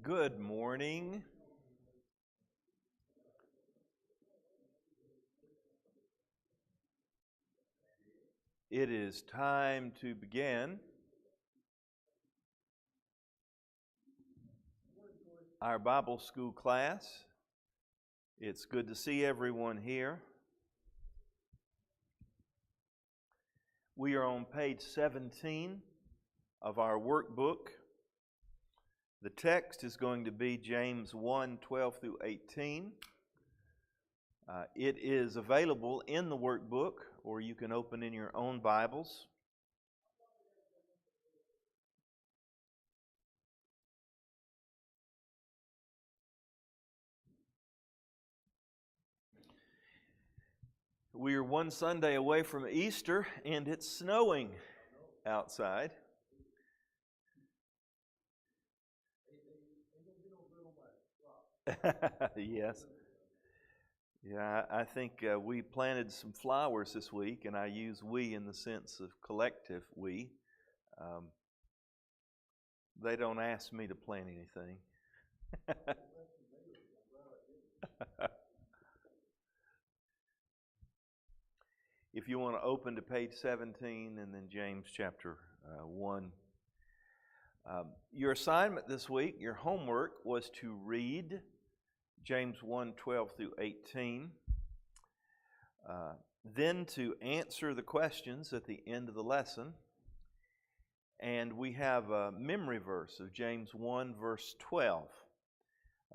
Good morning. It is time to begin our Bible school class. It's good to see everyone here. We are on page 17 of our workbook. The text is going to be James 1, 12 through 18. It is available in the workbook, or you can open in your own Bibles. We are one Sunday away from Easter, and it's snowing outside. Yes. Yeah, I think we planted some flowers this week, and I use we in the sense of collective we. They don't ask me to plant anything. If you want to open to page 17 and then James chapter 1. Your assignment this week, your homework, was to read James 1, 12 through 18. Then to answer the questions at the end of the lesson. And we have a memory verse of James 1, verse 12.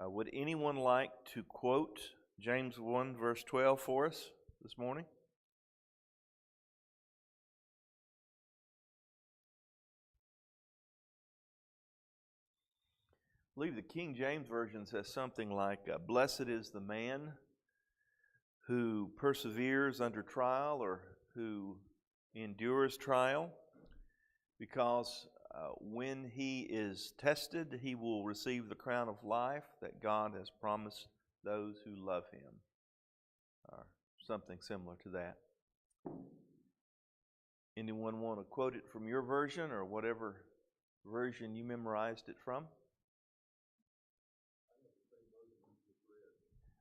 Would anyone like to quote James 1, verse 12 for us this morning? I believe the King James Version says something like, "Blessed is the man who perseveres under trial," or who endures trial, because when he is tested, he will receive the crown of life that God has promised those who love him, or something similar to that. Anyone want to quote it from your version, or whatever version you memorized it from?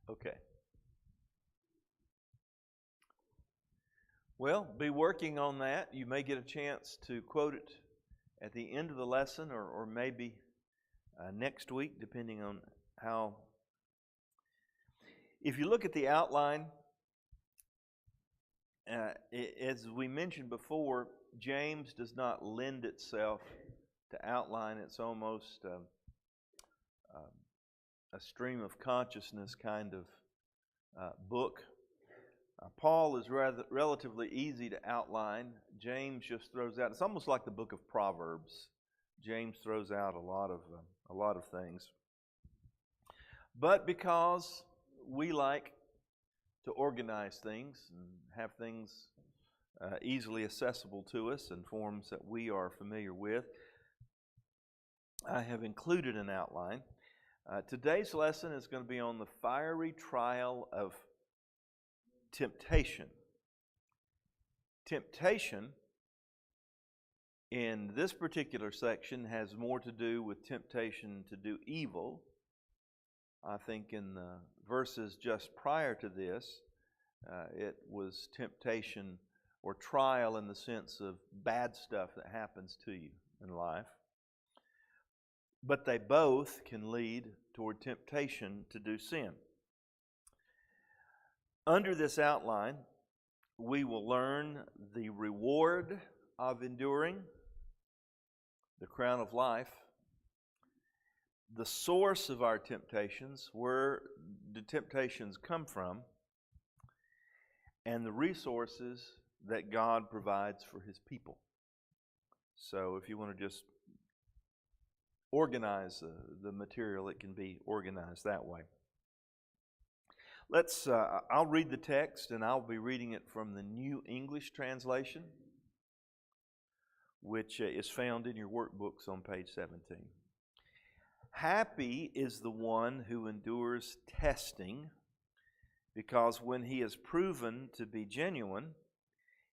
Okay. Well, be working on that. You may get a chance to quote it at the end of the lesson, or maybe next week, depending on how. If you look at the outline, as we mentioned before, James does not lend itself to outline. It's almost a stream of consciousness kind of book. Paul is relatively easy to outline. James just throws out. It's almost like the book of Proverbs. James throws out a lot of things. But because we like to organize things and have things easily accessible to us in forms that we are familiar with, I have included an outline. Today's lesson is going to be on the fiery trial of temptation. Temptation in this particular section has more to do with temptation to do evil. I think in the verses just prior to this, it was temptation or trial in the sense of bad stuff that happens to you in life. But they both can lead toward temptation to do sin. Under this outline, we will learn the reward of enduring, the crown of life, the source of our temptations, where the temptations come from, and the resources that God provides for His people. So if you want to just organize the material, it can be organized that way. I'll read the text, and I'll be reading it from the New English Translation, which is found in your workbooks on page 17. Happy is the one who endures testing, because when he is proven to be genuine,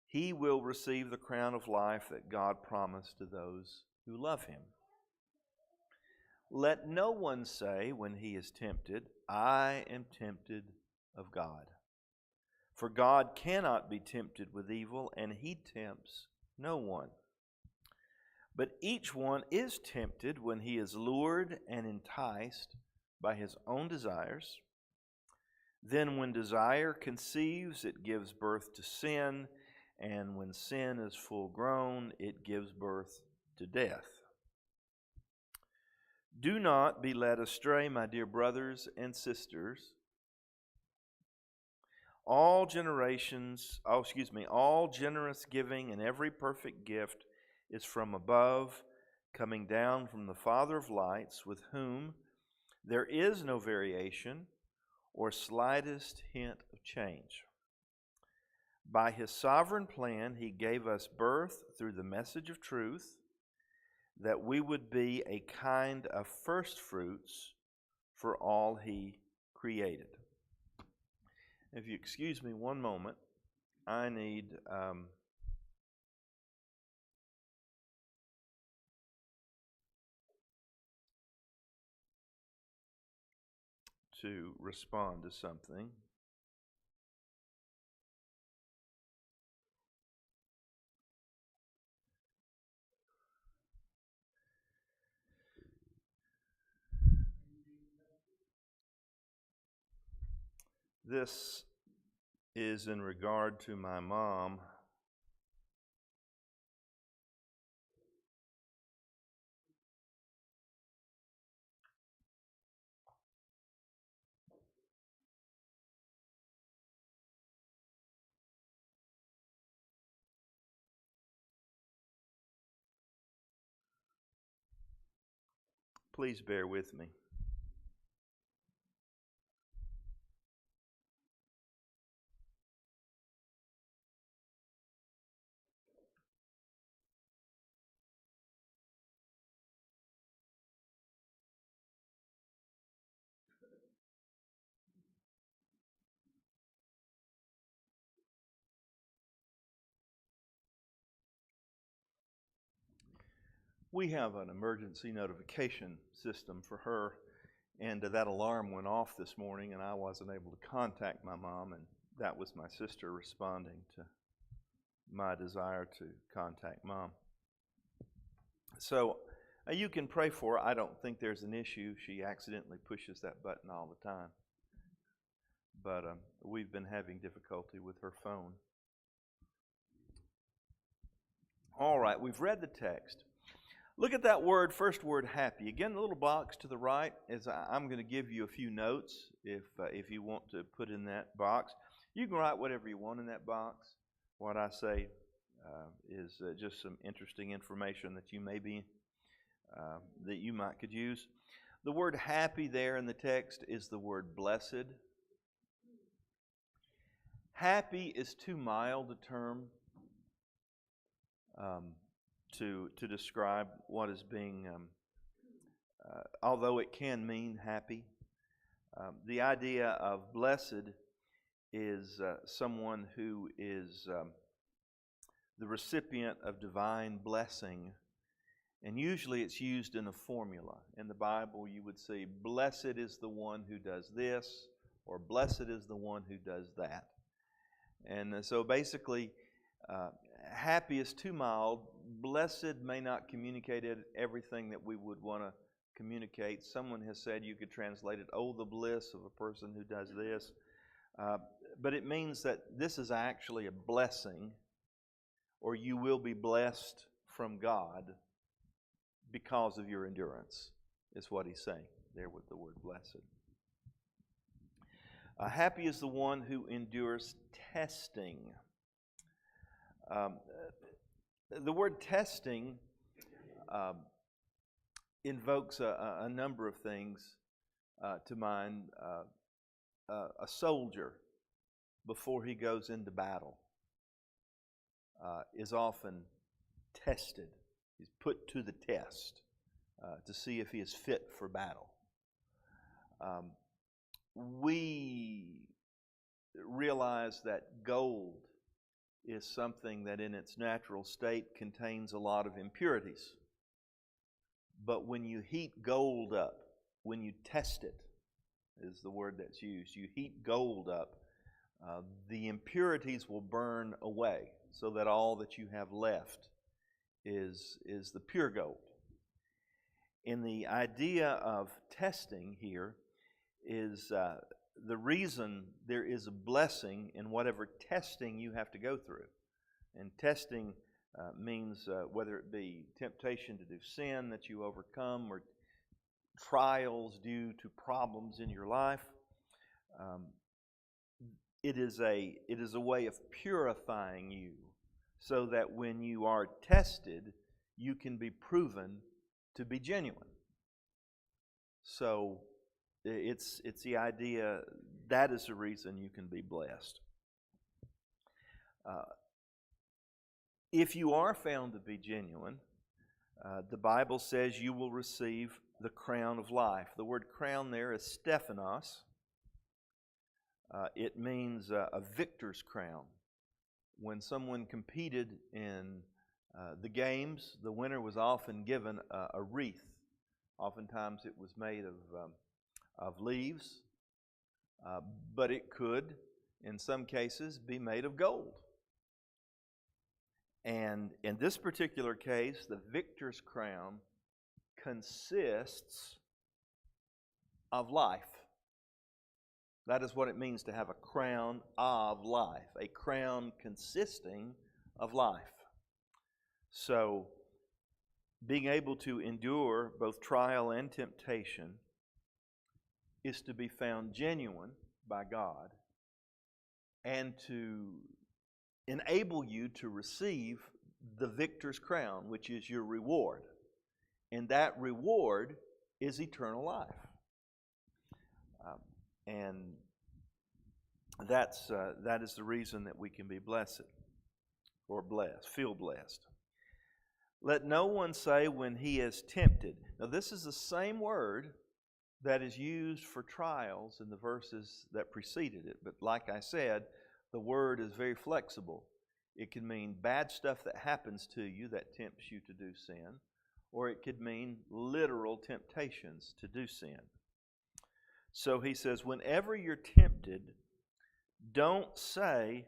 he will receive the crown of life that God promised to those who love him. Let no one say when he is tempted, I am tempted of God. For God cannot be tempted with evil, and he tempts no one. But each one is tempted when he is lured and enticed by his own desires. Then when desire conceives, it gives birth to sin, and when sin is full grown, it gives birth to death. Do not be led astray, my dear brothers and sisters. All generous giving and every perfect gift is from above, coming down from the Father of lights, with whom there is no variation or slightest hint of change. By his sovereign plan, he gave us birth through the message of truth, that we would be a kind of first fruits for all he created. If you excuse me one moment, I need to respond to something. This is in regard to my mom. Please bear with me. We have an emergency notification system for her, and that alarm went off this morning, and I wasn't able to contact my mom, and that was my sister responding to my desire to contact Mom. So you can pray for her. I don't think there's an issue. She accidentally pushes that button all the time. But we've been having difficulty with her phone. All right, we've read the text. Look at that word, first word, happy. Again, the little box to the right is I'm going to give you a few notes if you want to put in that box. You can write whatever you want in that box. What I say is just some interesting information that you could use. The word happy there in the text is the word blessed. Happy is too mild a term to describe what is being, although it can mean happy. The idea of blessed is someone who is the recipient of divine blessing, and usually it's used in a formula. In the Bible, you would say, blessed is the one who does this, or blessed is the one who does that. And so basically, happy is too mild. Blessed may not communicate everything that we would want to communicate. Someone has said you could translate it, oh, the bliss of a person who does this. But it means that this is actually a blessing, or you will be blessed from God because of your endurance, is what he's saying there with the word blessed. Happy is the one who endures testing. The word testing invokes a number of things to mind. A soldier, before he goes into battle, is often tested. He's put to the test to see if he is fit for battle. We realize that gold is something that in its natural state contains a lot of impurities. But when you heat gold up, when you test it, is the word that's used. You heat gold up, the impurities will burn away so that all that you have left is the pure gold. And the idea of testing here is the reason there is a blessing in whatever testing you have to go through. And testing means whether it be temptation to do sin that you overcome or trials due to problems in your life. It is a way of purifying you so that when you are tested, you can be proven to be genuine. So it's the idea that is the reason you can be blessed. If you are found to be genuine, the Bible says you will receive the crown of life. The word crown there is Stephanos. It means a victor's crown. When someone competed in the games, the winner was often given a wreath. Oftentimes it was made of leaves, but it could, in some cases, be made of gold. And in this particular case, the victor's crown consists of life. That is what it means to have a crown of life, a crown consisting of life. So, being able to endure both trial and temptation is to be found genuine by God and to enable you to receive the victor's crown, which is your reward. And that reward is eternal life. And that is the reason that we can be blessed or blessed, feel blessed. Let no one say when he is tempted. Now this is the same word that is used for trials in the verses that preceded it. But like I said, the word is very flexible. It can mean bad stuff that happens to you that tempts you to do sin, or it could mean literal temptations to do sin. So he says, whenever you're tempted, don't say,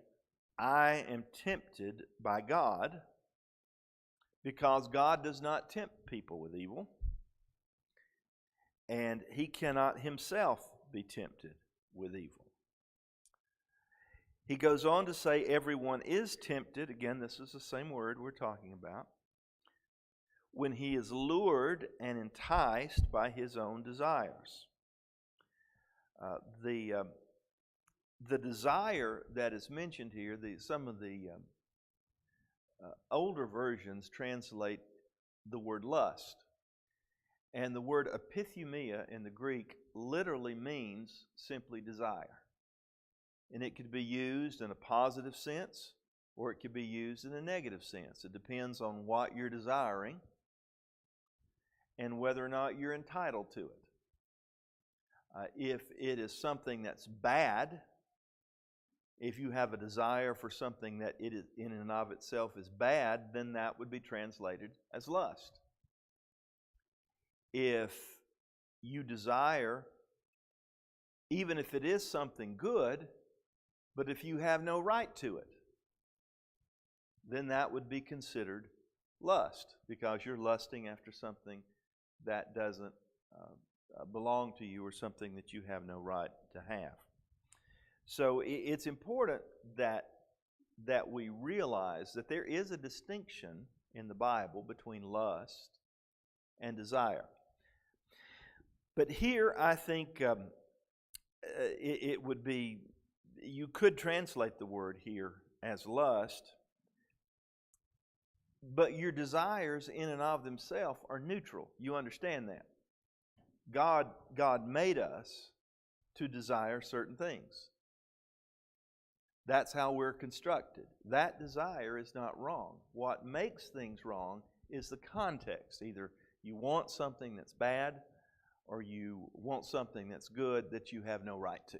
I am tempted by God, because God does not tempt people with evil, and he cannot himself be tempted with evil. He goes on to say, everyone is tempted. Again, this is the same word we're talking about. When he is lured and enticed by his own desires. The desire that is mentioned here, some of the older versions translate the word lust. And the word epithumia in the Greek literally means simply desire. And it could be used in a positive sense, or it could be used in a negative sense. It depends on what you're desiring and whether or not you're entitled to it. If it is something that's bad, if you have a desire for something that it is in and of itself is bad, then that would be translated as lust. If you desire, even if it is something good, but if you have no right to it, then that would be considered lust, because you're lusting after something that doesn't belong to you or something that you have no right to have. So it's important that we realize that there is a distinction in the Bible between lust and desire. But here I think it would be, you could translate the word here as lust, but your desires in and of themselves are neutral. You understand that. God made us to desire certain things. That's how we're constructed. That desire is not wrong. What makes things wrong is the context. Either you want something that's bad or you want something that's good that you have no right to.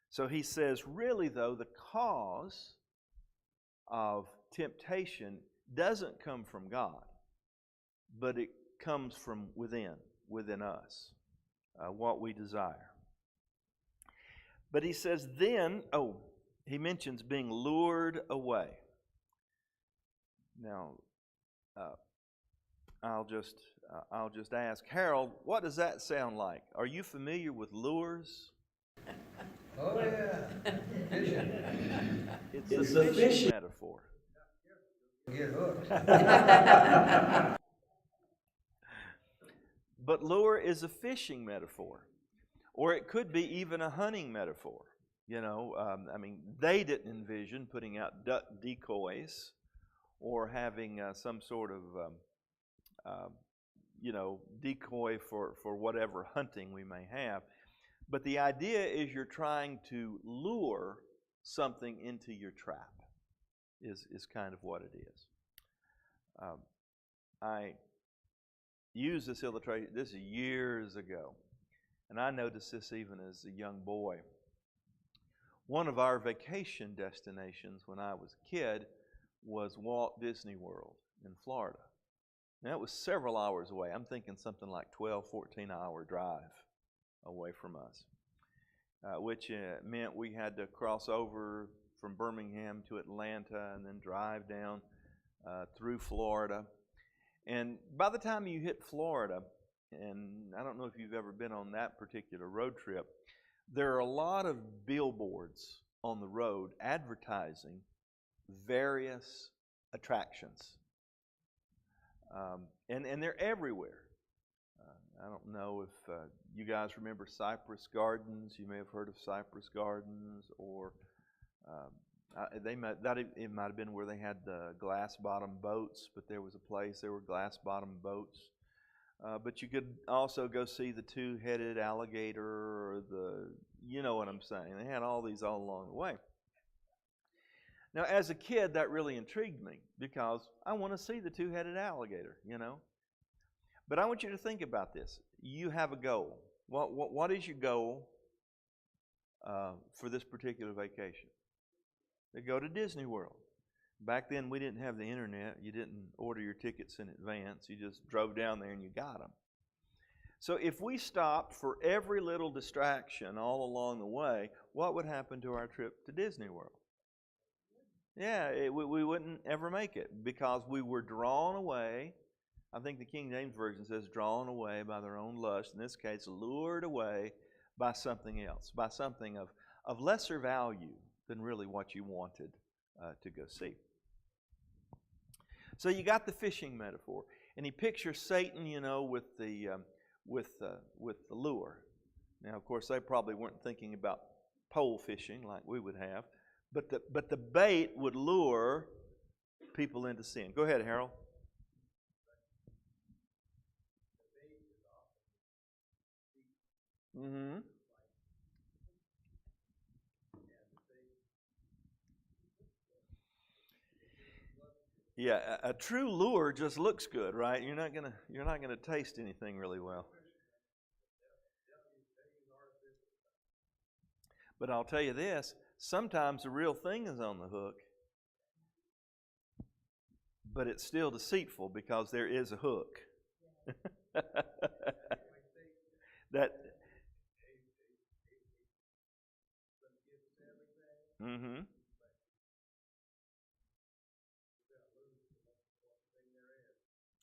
So he says, really though, the cause of temptation doesn't come from God. but it comes from within us, what we desire. But he says then, he mentions being lured away. Now, I'll just ask Harold, what does that sound like? Are you familiar with lures? Oh yeah, fishing. It's a fishing metaphor. Get hooked. But lure is a fishing metaphor, or it could be even a hunting metaphor. They didn't envision putting out duck decoys or having some sort of decoy for whatever hunting we may have. But the idea is you're trying to lure something into your trap, is kind of what it is. I used this illustration, this is years ago, and I noticed this even as a young boy. One of our vacation destinations when I was a kid was Walt Disney World in Florida. Now, it was several hours away. I'm thinking something like 12, 14-hour drive away from us, which meant we had to cross over from Birmingham to Atlanta and then drive down through Florida. And by the time you hit Florida, and I don't know if you've ever been on that particular road trip, there are a lot of billboards on the road advertising various attractions. And they're everywhere. I don't know if you guys remember Cypress Gardens. You may have heard of Cypress Gardens, or it might have been where they had the glass-bottom boats, but there was a place, there were glass-bottom boats. But you could also go see the two-headed alligator, or you know what I'm saying. They had all these all along the way. Now, as a kid, that really intrigued me because I want to see the two-headed alligator, But I want you to think about this. You have a goal. What is your goal for this particular vacation? To go to Disney World. Back then, we didn't have the internet. You didn't order your tickets in advance. You just drove down there and you got them. So if we stopped for every little distraction all along the way, what would happen to our trip to Disney World? Yeah, we wouldn't ever make it because we were drawn away. I think the King James Version says drawn away by their own lust. In this case, lured away by something else, by something of lesser value than really what you wanted to go see. So you got the fishing metaphor, and he pictures Satan, with the lure. Now, of course, they probably weren't thinking about pole fishing like we would have, but the bait would lure people into sin. Go ahead, Harold. Mm-hmm. Yeah, a true lure just looks good, right? You're not gonna taste anything really well. But I'll tell you this: sometimes the real thing is on the hook, but it's still deceitful because there is a hook. that. Mm-hmm.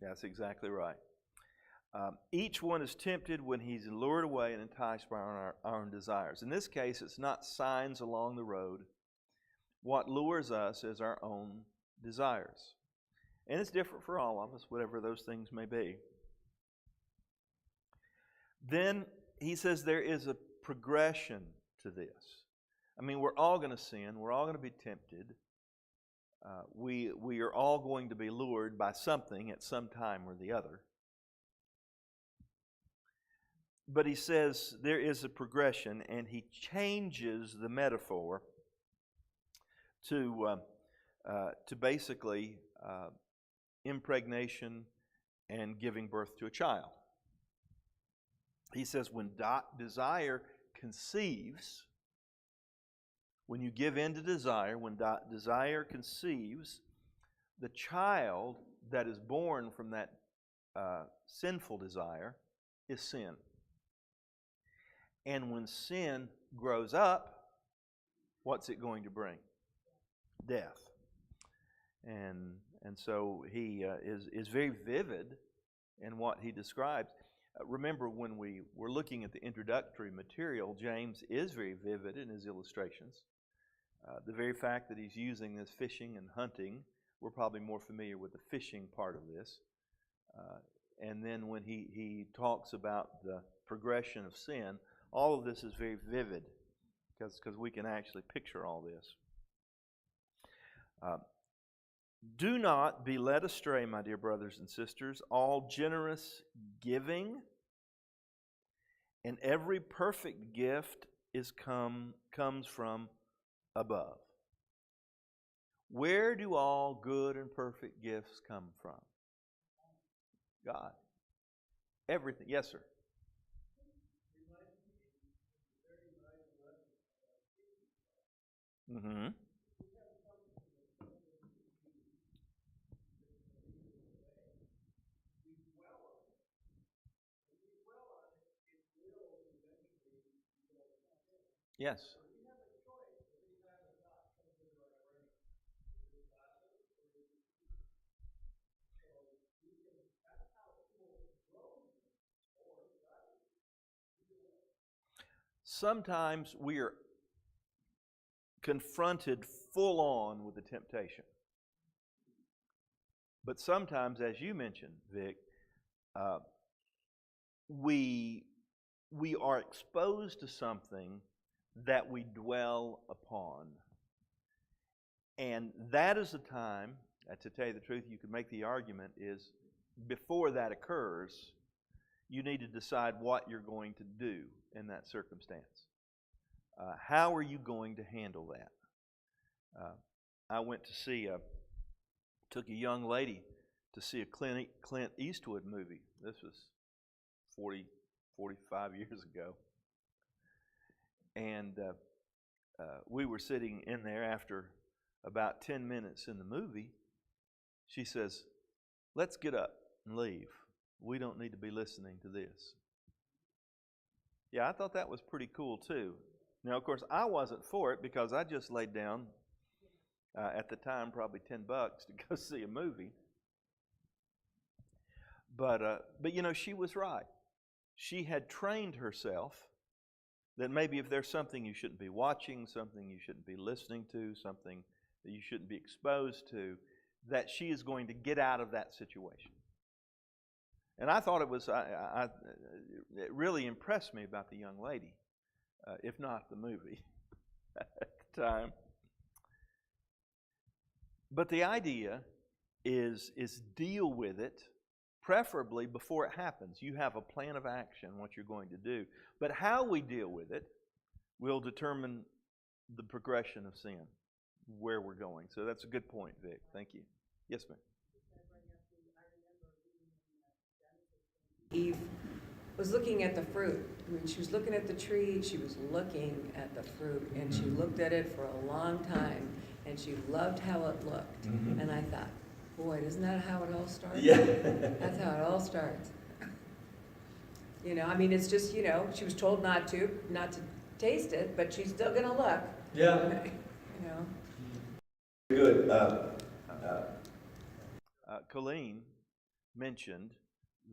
That's exactly right. Each one is tempted when he's lured away and enticed by our own desires. In this case, it's not signs along the road. What lures us is our own desires. And it's different for all of us, whatever those things may be. Then he says there is a progression to this. We're all going to sin. We're all going to be tempted. We are all going to be lured by something at some time or the other. But he says there is a progression, and he changes the metaphor to basically impregnation and giving birth to a child. He says when desire conceives, when you give in to desire, when desire conceives, the child that is born from that sinful desire is sin. And when sin grows up, what's it going to bring? Death. And so he is very vivid in what he describes. Remember, when we were looking at the introductory material, James is very vivid in his illustrations. The very fact that he's using this fishing and hunting, we're probably more familiar with the fishing part of this. And then when he talks about the progression of sin, all of this is very vivid because we can actually picture all this. Do not be led astray, my dear brothers and sisters. All generous giving and every perfect gift comes from above. Where do all good and perfect gifts come from? God. Everything. Yes, sir. Mm-hmm. Yes. Sometimes we are confronted full on with the temptation. But sometimes, as you mentioned, Vic, we are exposed to something that we dwell upon. And that is the time, to tell you the truth, you could make the argument is before that occurs, you need to decide what you're going to do in that circumstance. How are you going to handle that? I went to took a young lady to see a Clint Eastwood movie. This was 45 years ago. And we were sitting in there after about 10 minutes in the movie. She says, "Let's get up and leave. We don't need to be listening to this." Yeah, I thought that was pretty cool too. Now, of course, I wasn't for it because I just laid down, at the time, probably $10 to go see a movie. But you know, she was right. She had trained herself that maybe if there's something you shouldn't be watching, something you shouldn't be listening to, something that you shouldn't be exposed to, that she is going to get out of that situation. And I thought it was, it really impressed me about the young lady, if not the movie at the time. But the idea is deal with it, preferably before it happens. You have a plan of action, what you're going to do. But how we deal with it will determine the progression of sin, where we're going. So that's a good point, Vic. Thank you. Yes, ma'am. Eve was looking at the fruit. I mean, she was looking at the tree, she was looking at the fruit, and she looked at it for a long time, and she loved how it looked. Mm-hmm. And I thought, boy, isn't that how it all starts? Yeah. That's how it all starts. You know, I mean, it's just, you know, she was told not to taste it, but she's still going to look. Yeah. You know. Good. Colleen mentioned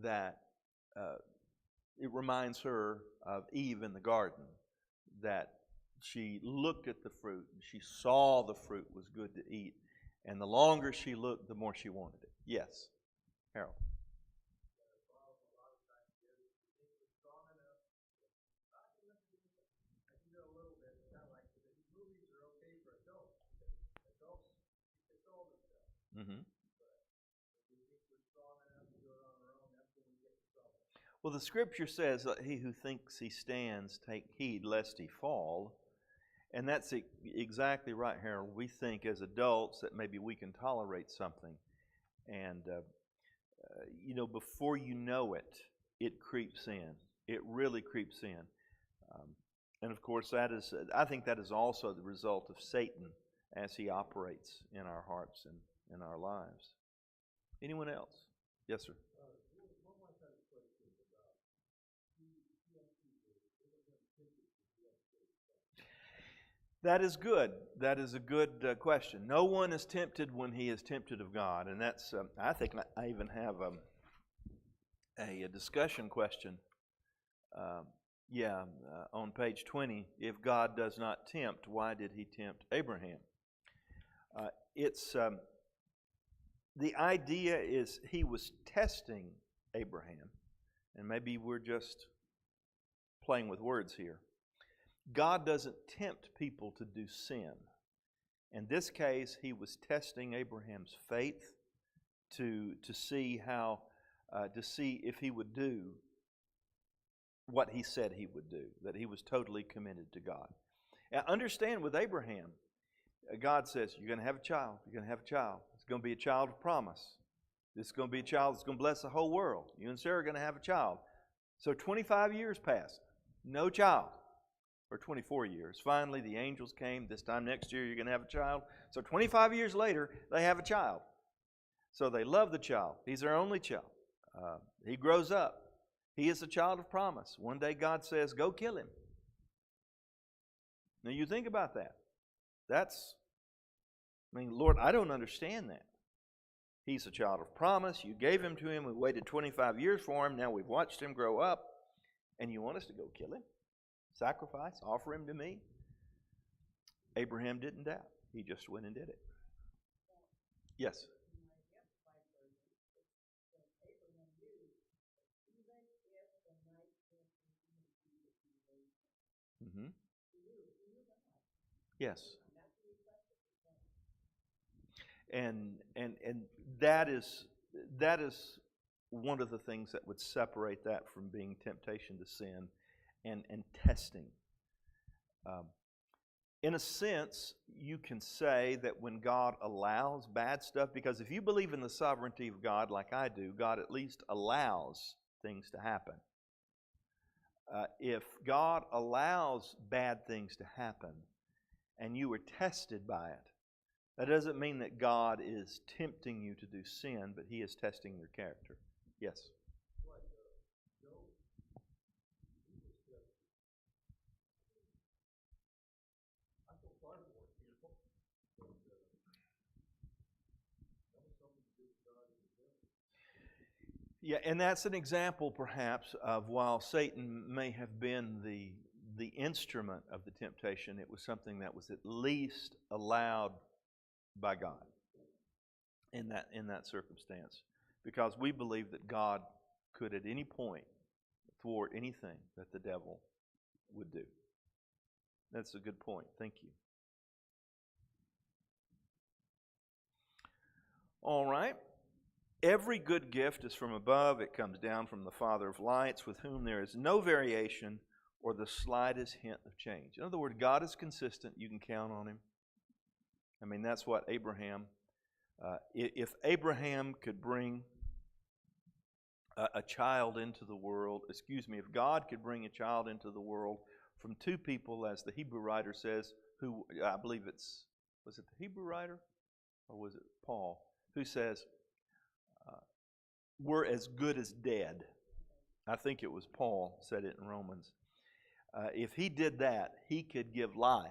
that it reminds her of Eve in the garden, that she looked at the fruit and she saw the fruit was good to eat, and the longer she looked, the more she wanted it. Yes, Harold. Mm-hmm. Well, the scripture says that he who thinks he stands, take heed lest he fall. And that's exactly right, Harold. We think as adults that maybe we can tolerate something. And, you know, before you know it, it creeps in. It really creeps in. And, of course, I think that is also the result of Satan as he operates in our hearts and in our lives. Anyone else? Yes, sir. That is good. That is a good question. No one is tempted when he is tempted of God. And that's, I think I even have a discussion question. On page 20. If God does not tempt, why did he tempt Abraham? The idea is he was testing Abraham. And maybe we're just playing with words here. God doesn't tempt people to do sin. In this case, he was testing Abraham's faith to see if he would do what he said he would do, that he was totally committed to God. Now, understand with Abraham, God says, you're going to have a child. You're going to have a child. It's going to be a child of promise. This is going to be a child that's going to bless the whole world. You and Sarah are going to have a child. So 25 years passed. No child. Or 24 years. Finally, the angels came. This time next year, you're going to have a child. So 25 years later, they have a child. So they love the child. He's their only child. He grows up. He is a child of promise. One day God says, go kill him. Now you think about that. Lord, I don't understand that. He's a child of promise. You gave him to him. We waited 25 years for him. Now we've watched him grow up. And you want us to go kill him? Sacrifice? Offer him to me? Abraham didn't doubt. He just went and did it. Yes? Mm-hmm. Yes. And that is one of the things that would separate that from being temptation to sin and testing. In a sense, you can say that when God allows bad stuff, because if you believe in the sovereignty of God like I do, God at least allows things to happen. If God allows bad things to happen and you were tested by it, that doesn't mean that God is tempting you to do sin, but He is testing your character. Yes? Yeah, and that's an example, perhaps, of while Satan may have been the instrument of the temptation, it was something that was at least allowed by God in that circumstance, because we believe that God could at any point thwart anything that the devil would do. That's a good point. Thank you. All right. Every good gift is from above. It comes down from the Father of lights, with whom there is no variation or the slightest hint of change. In other words, God is consistent. You can count on Him. I mean, that's what Abraham, if Abraham could bring a child into the world, if God could bring a child into the world from two people, as the Hebrew writer says, who, I believe was it the Hebrew writer or was it Paul, who says, we're as good as dead. I think it was Paul said it in Romans. If he did that, he could give life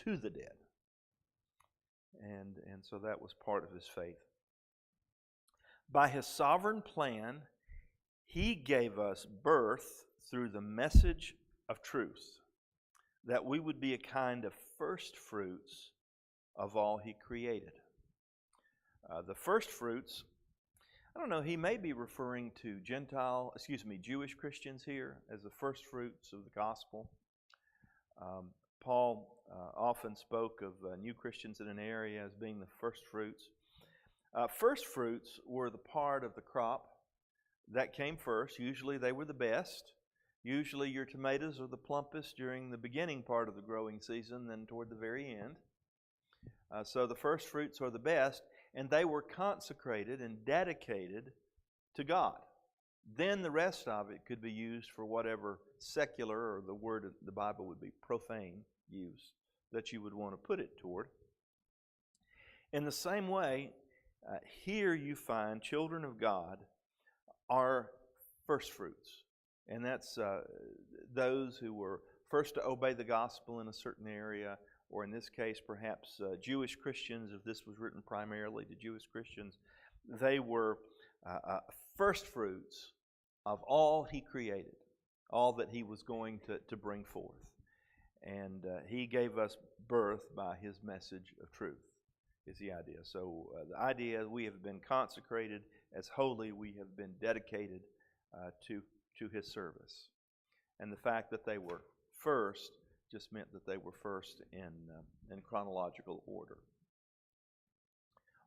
to the dead. And so that was part of his faith. By His sovereign plan, He gave us birth through the message of truth, that we would be a kind of first fruits of all He created. The first fruits, I don't know, he may be referring to Jewish Christians here as the first fruits of the gospel. Paul often spoke of new Christians in an area as being the first fruits. First fruits were the part of the crop that came first. Usually they were the best. Usually your tomatoes are the plumpest during the beginning part of the growing season than toward the very end. So the first fruits are the best, and they were consecrated and dedicated to God. Then the rest of it could be used for whatever secular, or the word of the Bible would be profane, use that you would want to put it toward. In the same way, here you find children of God are first fruits. And that's those who were first to obey the gospel in a certain area, or in this case perhaps Jewish Christians, if this was written primarily to Jewish Christians, they were first fruits of all He created, all that He was going to bring forth. And He gave us birth by His message of truth, is the idea. So the idea is we have been consecrated as holy, we have been dedicated to His service. And the fact that they were first just meant that they were first in chronological order.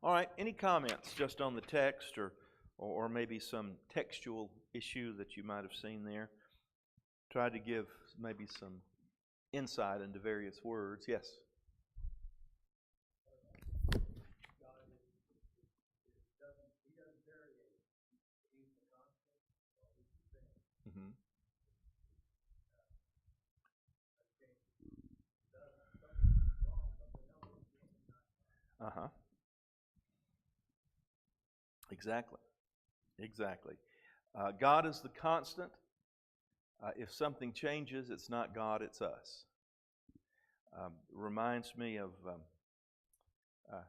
All right, any comments just on the text or maybe some textual issue that you might have seen there? Try to give maybe some insight into various words. Yes? Mm-hmm. Uh-huh. Exactly. Exactly. God is the constant. If something changes, it's not God, it's us. Reminds me of,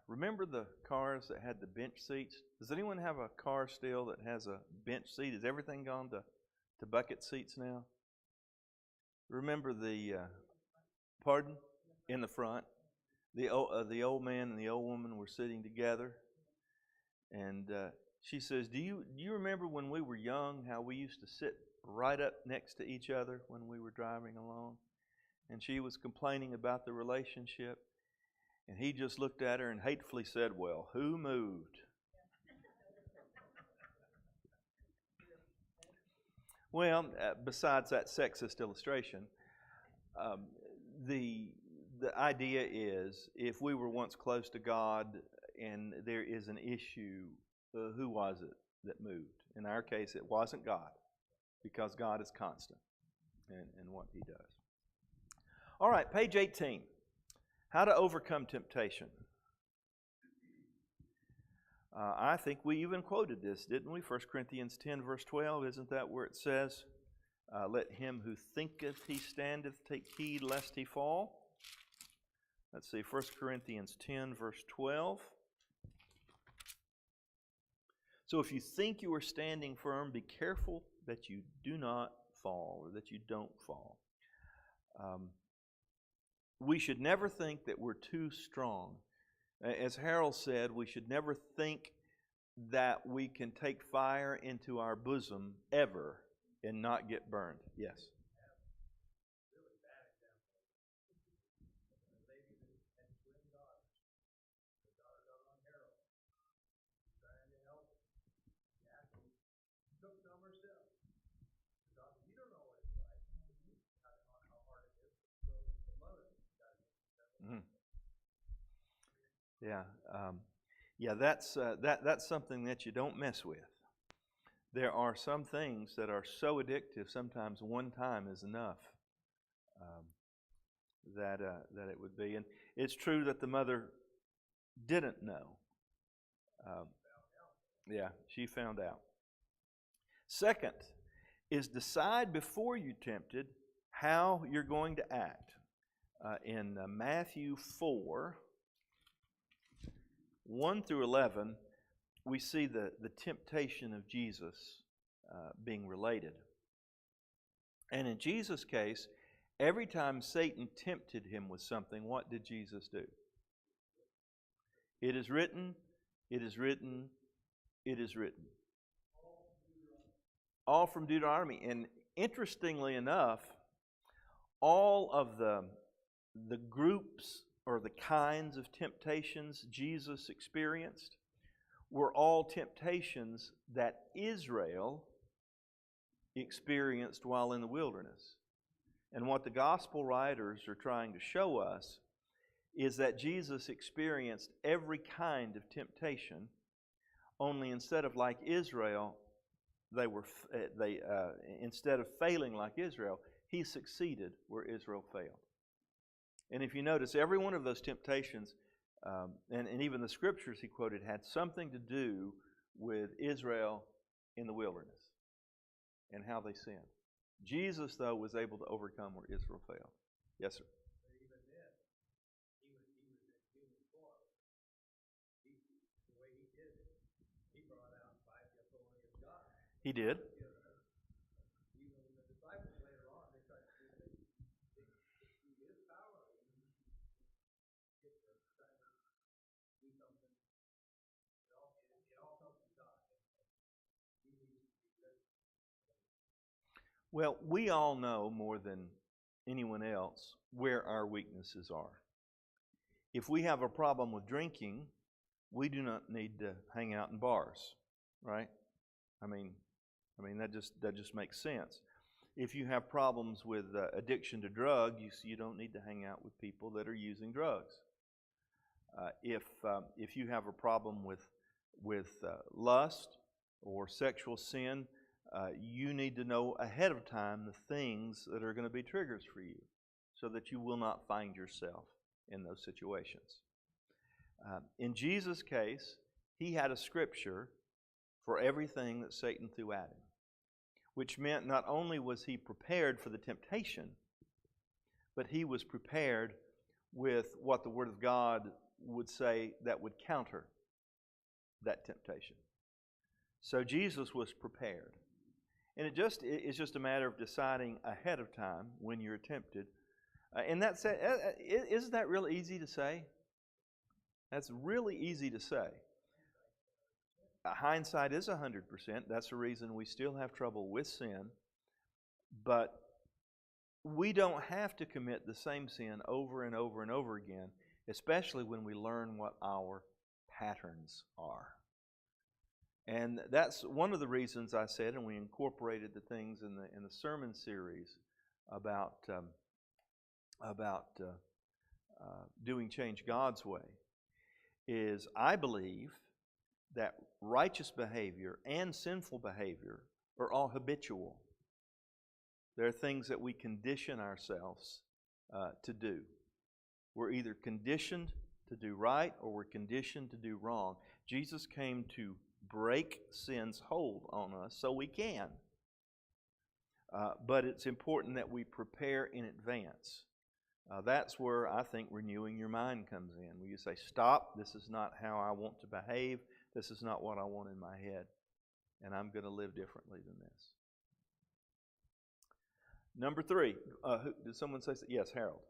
remember the cars that had the bench seats? Does anyone have a car still that has a bench seat? Has everything gone to bucket seats now? Remember the, pardon? In the front. The old man and the old woman were sitting together. And she says, do you remember when we were young, how we used to sit right up next to each other when we were driving along? And she was complaining about the relationship. And he just looked at her and hatefully said, well, who moved? Well, besides that sexist illustration, the idea is if we were once close to God and there is an issue, who was it that moved? In our case, it wasn't God, because God is constant in what He does. All right, page 18. How to overcome temptation. I think we even quoted this, didn't we? 1 Corinthians 10, verse 12. Isn't that where it says, let him who thinketh he standeth take heed lest he fall? Let's see, 1 Corinthians 10, verse 12. So if you think you are standing firm, be careful that you do not fall, or that you don't fall. We should never think that we're too strong. As Harold said, we should never think that we can take fire into our bosom ever and not get burned. Yes? Yeah, that's something that you don't mess with. There are some things that are so addictive. Sometimes one time is enough. That it would be, and it's true that the mother didn't know. Yeah, she found out. Second is decide before you tempted how you're going to act. In Matthew 4. 1 through 11, we see the temptation of Jesus being related. And in Jesus' case, every time Satan tempted him with something, what did Jesus do? It is written, it is written, it is written. All from Deuteronomy. And interestingly enough, all of the groups or the kinds of temptations Jesus experienced were all temptations that Israel experienced while in the wilderness. And what the gospel writers are trying to show us is that Jesus experienced every kind of temptation, only instead of like Israel, instead of failing like Israel, He succeeded where Israel failed. And if you notice, every one of those temptations, and even the scriptures he quoted, had something to do with Israel in the wilderness and how they sinned. Jesus, though, was able to overcome where Israel failed. Yes, sir. He did. Even the disciples later on, they tried to do this. They through his power, even get to try to do something. It all comes from God. He needs to be good. Well, we all know more than anyone else where our weaknesses are. If we have a problem with drinking, we do not need to hang out in bars, right? I mean that just makes sense. If you have problems with addiction to drug, you don't need to hang out with people that are using drugs. If you have a problem with lust or sexual sin, you need to know ahead of time the things that are going to be triggers for you, so that you will not find yourself in those situations. In Jesus' case, he had a scripture for everything that Satan threw at him, which meant not only was he prepared for the temptation, but he was prepared with what the Word of God would say that would counter that temptation. So Jesus was prepared. And it's just a matter of deciding ahead of time when you're tempted. And that's isn't that really easy to say? That's really easy to say. Hindsight is 100%. That's the reason we still have trouble with sin. But we don't have to commit the same sin over and over and over again, especially when we learn what our patterns are. And that's one of the reasons I said, and we incorporated the things in the sermon series about doing change God's way, is I believe that righteous behavior and sinful behavior are all habitual. There are things that we condition ourselves to do. We're either conditioned to do right or we're conditioned to do wrong. Jesus came to break sin's hold on us so we can. But it's important that we prepare in advance. That's where I think renewing your mind comes in, where you say, stop, this is not how I want to behave, this is not what I want in my head, and I'm going to live differently than this. Number 3, did someone say, yes, Harold?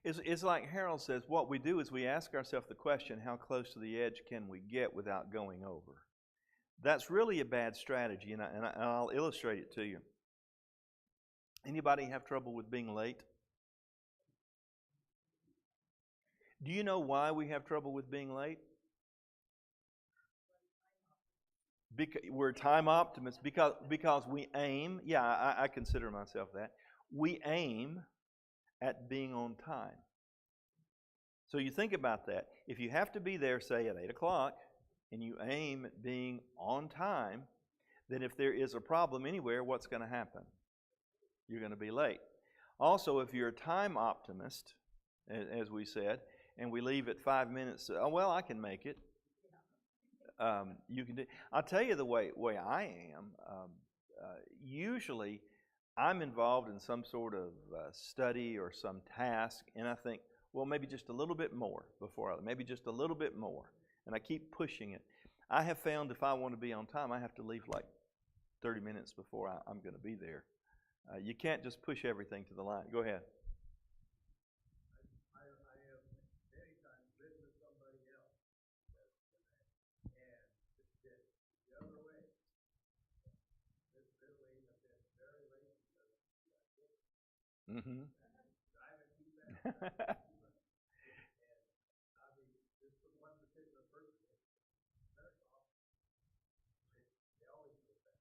It's like Harold says, what we do is we ask ourselves the question, how close to the edge can we get without going over? That's really a bad strategy, and I'll illustrate it to you. Anybody have trouble with being late? Do you know why we have trouble with being late? We're time optimists because we aim, I consider myself that, we aim at being on time. So you think about that. If you have to be there, say, at 8 o'clock, and you aim at being on time, then if there is a problem anywhere, what's going to happen? You're going to be late. Also, if you're a time optimist, as we said, and we leave at 5 minutes, I can make it. You can do. I'll tell you the way I am. Usually, I'm involved in some sort of study or some task, and I think, maybe just a little bit more maybe just a little bit more, and I keep pushing it. I have found if I want to be on time, I have to leave like 30 minutes before I'm going to be there. You can't just push everything to the line. Go ahead. I have many times been with somebody else, and it's been the other way. They're late, have been very late because Mm-hmm. driving too fast. And I mean, just for one particular person, very often, they always go fast.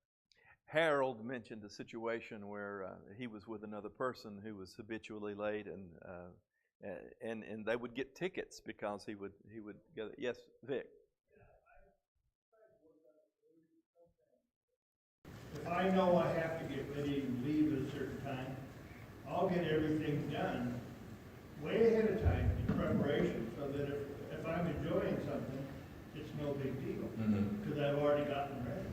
Harold mentioned a situation where he was with another person who was habitually late, and they would get tickets because he would go. Yes, Vic. if I know I have to get ready to leave at a certain time, I'll get everything done way ahead of time in preparation, so that if I'm enjoying something, it's no big deal, because I've already gotten ready.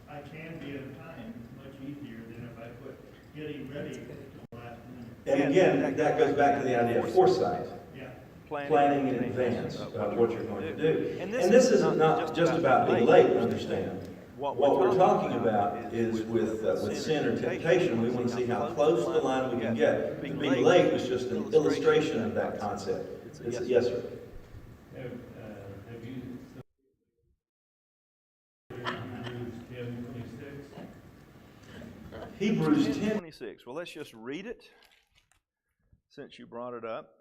I can be on time much easier than if I put getting ready to the last minute. And again, that goes back to the idea of foresight. Yeah. Planning in advance about what you're going to do. And this is not just about being late, understand. What we're talking about is with sin or temptation, we want to see how close the line we can get. Being late was just an illustration of that concept. Yes, sir. Have you Hebrews 10:26. Hebrews 10:26. Well, let's just read it since you brought it up.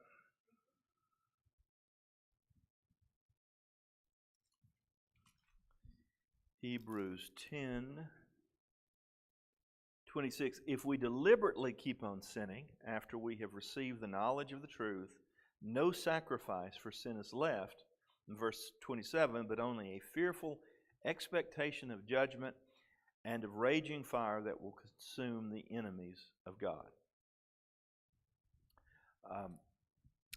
Hebrews 10:26. If we deliberately keep on sinning after we have received the knowledge of the truth, no sacrifice for sin is left. In verse 27, but only a fearful expectation of judgment and of raging fire that will consume the enemies of God.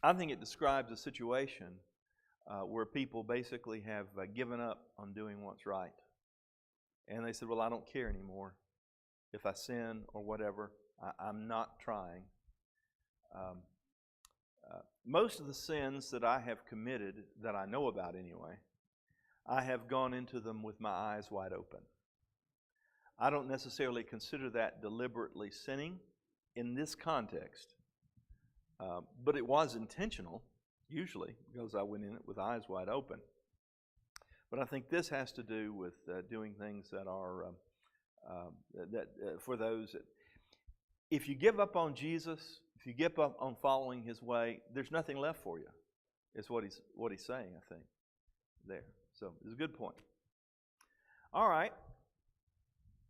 I think it describes a situation where people basically have given up on doing what's right. And they said, well, I don't care anymore if I sin or whatever. I'm not trying. Most of the sins that I have committed, that I know about anyway, I have gone into them with my eyes wide open. I don't necessarily consider that deliberately sinning in this context, but it was intentional, usually, because I went in it with eyes wide open. But I think this has to do with doing things that are for those that, if you give up on Jesus, if you give up on following His way, there's nothing left for you. Is what he's saying, I think, there. So it's a good point. All right.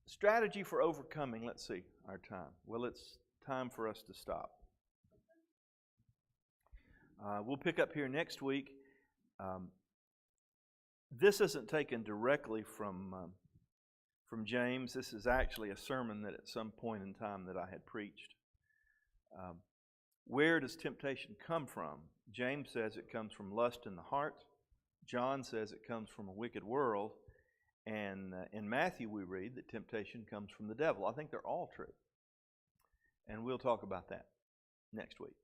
Strategy for overcoming. Let's see our time. Well, it's time for us to stop. We'll pick up here next week. This isn't taken directly from James. This is actually a sermon that at some point in time that I had preached. Where does temptation come from? James says it comes from lust in the heart. John says it comes from a wicked world. And in Matthew we read that temptation comes from the devil. I think they're all true. And we'll talk about that next week.